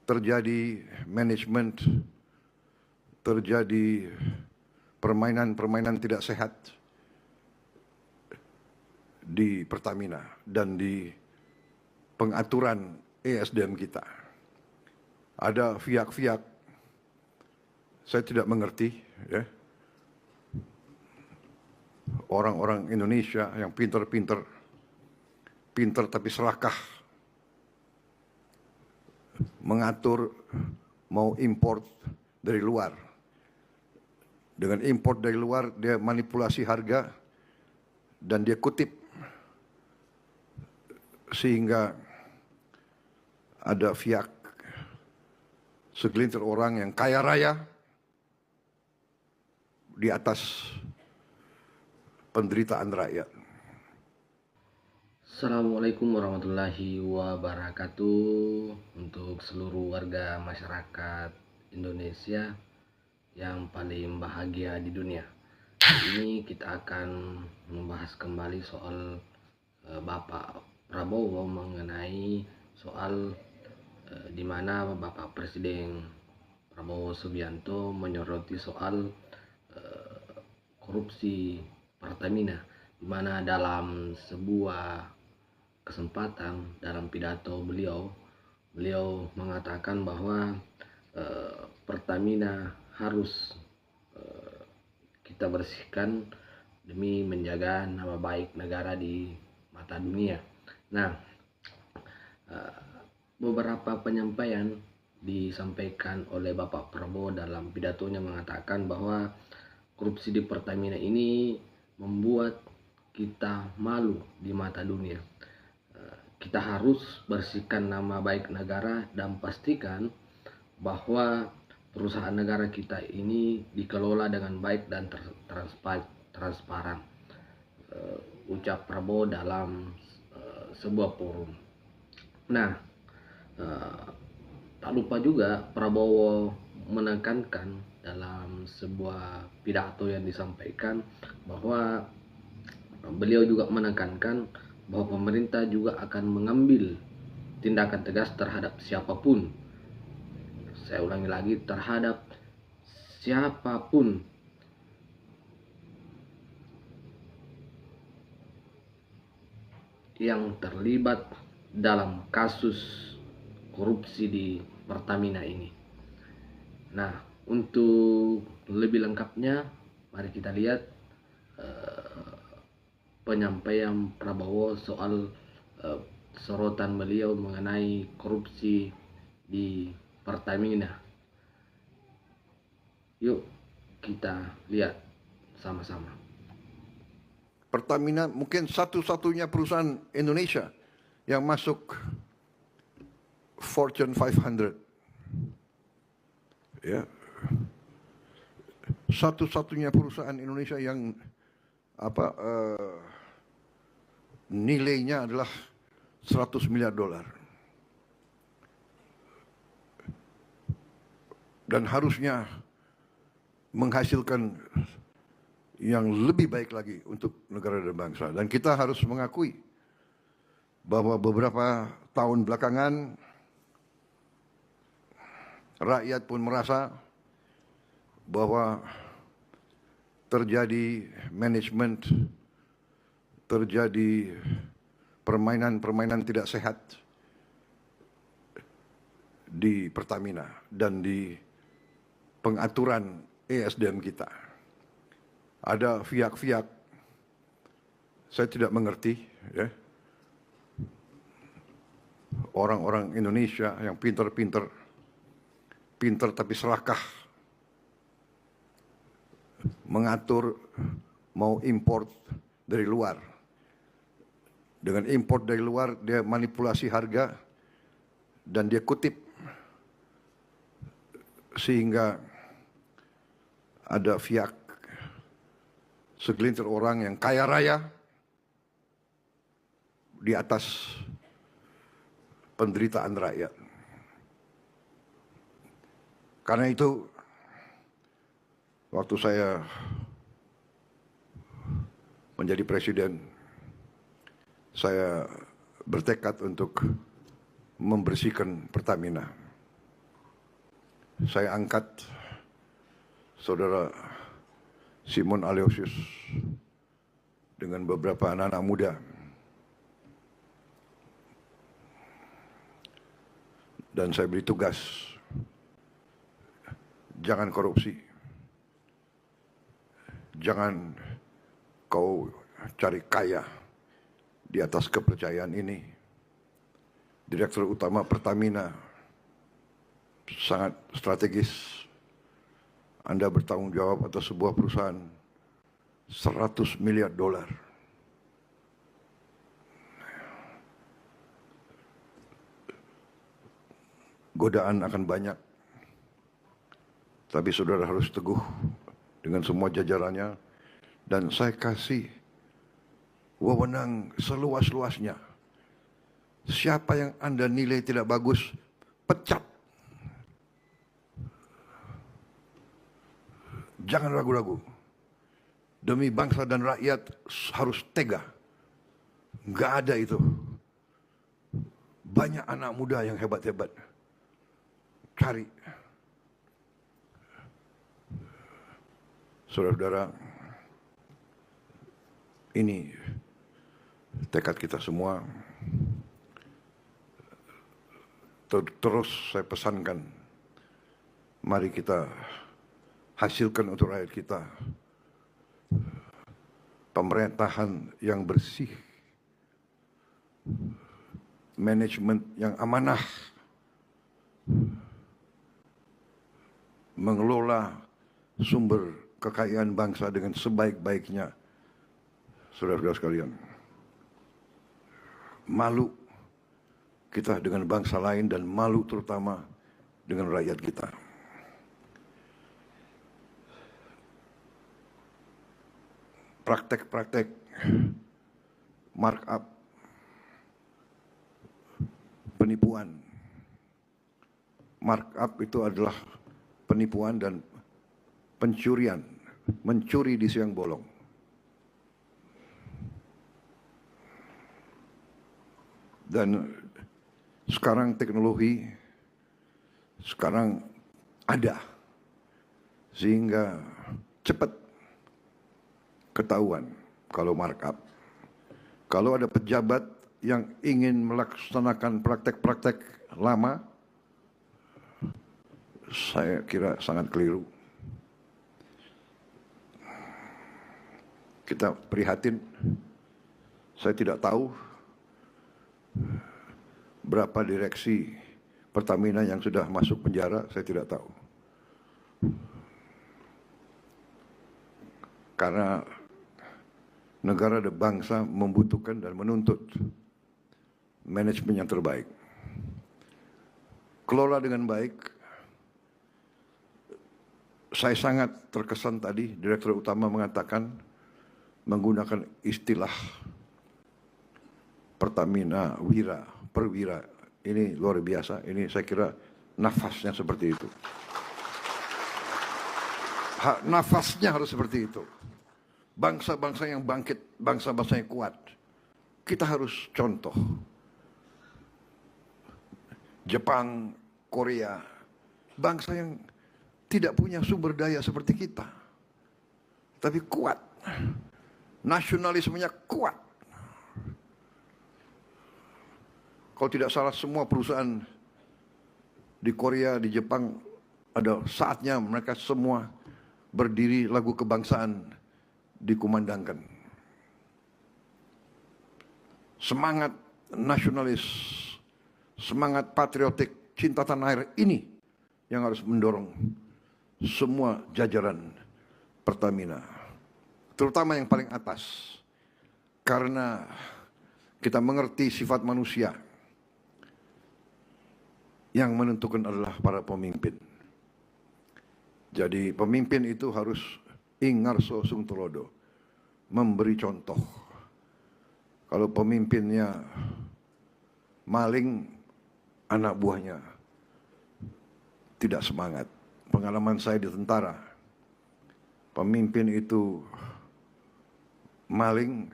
terjadi manajemen, terjadi permainan tidak sehat di Pertamina dan di pengaturan ESDM kita. Ada pihak-pihak, saya tidak mengerti, ya, orang-orang Indonesia yang pinter tapi serakah mengatur mau import dari luar. Dengan import dari luar dia manipulasi harga dan dia kutip sehingga ada pihak segelintir orang yang kaya raya di atas penderitaan rakyat. Assalamualaikum warahmatullahi wabarakatuh. Untuk seluruh warga masyarakat Indonesia yang paling bahagia di dunia. Hari ini kita akan membahas kembali soal Bapak Prabowo mengenai soal di mana Bapak Presiden Prabowo Subianto menyoroti soal korupsi Pertamina, di mana dalam sebuah kesempatan dalam pidato beliau mengatakan bahwa Pertamina harus kita bersihkan demi menjaga nama baik negara di mata dunia. Nah, beberapa penyampaian disampaikan oleh Bapak Prabowo dalam pidatonya mengatakan bahwa korupsi di Pertamina ini membuat kita malu di mata dunia. Kita harus bersihkan nama baik negara dan pastikan bahwa perusahaan negara kita ini dikelola dengan baik dan transparan, ucap Prabowo dalam sebuah forum. Nah, tak lupa juga Prabowo menekankan dalam sebuah pidato yang disampaikan bahwa beliau juga menekankan bahwa pemerintah juga akan mengambil tindakan tegas terhadap siapapun. Saya ulangi lagi, terhadap siapapun yang terlibat dalam kasus korupsi di Pertamina ini. Nah, untuk lebih lengkapnya mari kita lihat penyampaian Prabowo soal sorotan beliau mengenai korupsi di Pertamina. Yuk kita lihat sama-sama. Pertamina mungkin satu-satunya perusahaan Indonesia yang masuk Fortune 500. Ya. Satu-satunya perusahaan Indonesia yang nilainya adalah 100 miliar dolar. Dan harusnya menghasilkan yang lebih baik lagi untuk negara dan bangsa. Dan kita harus mengakui bahwa beberapa tahun belakangan rakyat pun merasa bahwa terjadi manajemen, terjadi permainan tidak sehat di Pertamina dan di pengaturan ESDM kita. Ada pihak-pihak, saya tidak mengerti, ya, orang-orang Indonesia yang pinter tapi serakah mengatur mau import dari luar. Dengan import dari luar dia manipulasi harga dan dia kutip sehingga ada pihak segelintir orang yang kaya raya di atas penderitaan rakyat. Karena itu waktu saya menjadi presiden, saya bertekad untuk membersihkan Pertamina. saya angkat Saudara Simon Aleosius dengan beberapa anak-anak muda dan saya beri tugas, jangan korupsi, jangan kau cari kaya di atas kepercayaan ini. Direktur Utama Pertamina sangat strategis. Anda bertanggung jawab atas sebuah perusahaan 100 miliar dolar. Godaan akan banyak, tapi saudara harus teguh dengan semua jajarannya, dan saya kasih wewenang seluas-luasnya. Siapa yang Anda nilai tidak bagus, pecat. Jangan ragu-ragu. Demi bangsa dan rakyat harus tega. Nggak ada itu. Banyak anak muda yang hebat-hebat. Cari. Saudara-saudara, ini tekad kita semua. Terus saya pesankan, mari kita hasilkan untuk rakyat kita pemerintahan yang bersih, manajemen yang amanah, mengelola sumber kekayaan bangsa dengan sebaik-baiknya. Saudara-saudara sekalian, malu kita dengan bangsa lain dan malu terutama dengan rakyat kita. Praktek-praktek markup, penipuan. Markup itu adalah penipuan dan pencurian, mencuri di siang bolong. Dan sekarang teknologi sekarang ada sehingga cepat ketahuan kalau markup. Kalau ada pejabat yang ingin melaksanakan praktek-praktek lama, saya kira sangat keliru. Kita prihatin. Saya tidak tahu berapa direksi Pertamina yang sudah masuk penjara, saya tidak tahu. Karena negara dan bangsa membutuhkan dan menuntut manajemen yang terbaik. Kelola dengan baik. Saya sangat terkesan tadi Direktur Utama mengatakan menggunakan istilah Pertamina Wira, Perwira. Ini luar biasa. Ini saya kira nafasnya seperti itu. Nafasnya harus seperti itu. Bangsa-bangsa yang bangkit, bangsa-bangsa yang kuat. Kita harus contoh. Jepang, Korea, bangsa yang tidak punya sumber daya seperti kita. Tapi kuat. Nasionalismenya kuat. Kalau tidak salah semua perusahaan di Korea, di Jepang, ada saatnya mereka semua berdiri lagu kebangsaan dikumandangkan. Semangat nasionalis, semangat patriotik, cinta tanah air ini yang harus mendorong semua jajaran Pertamina. Terutama yang paling atas. Karena kita mengerti sifat manusia. Yang menentukan adalah para pemimpin. Jadi pemimpin itu harus ingarso sung tulodo, memberi contoh. Kalau pemimpinnya maling, anak buahnya tidak semangat. Pengalaman saya di tentara, pemimpin itu maling,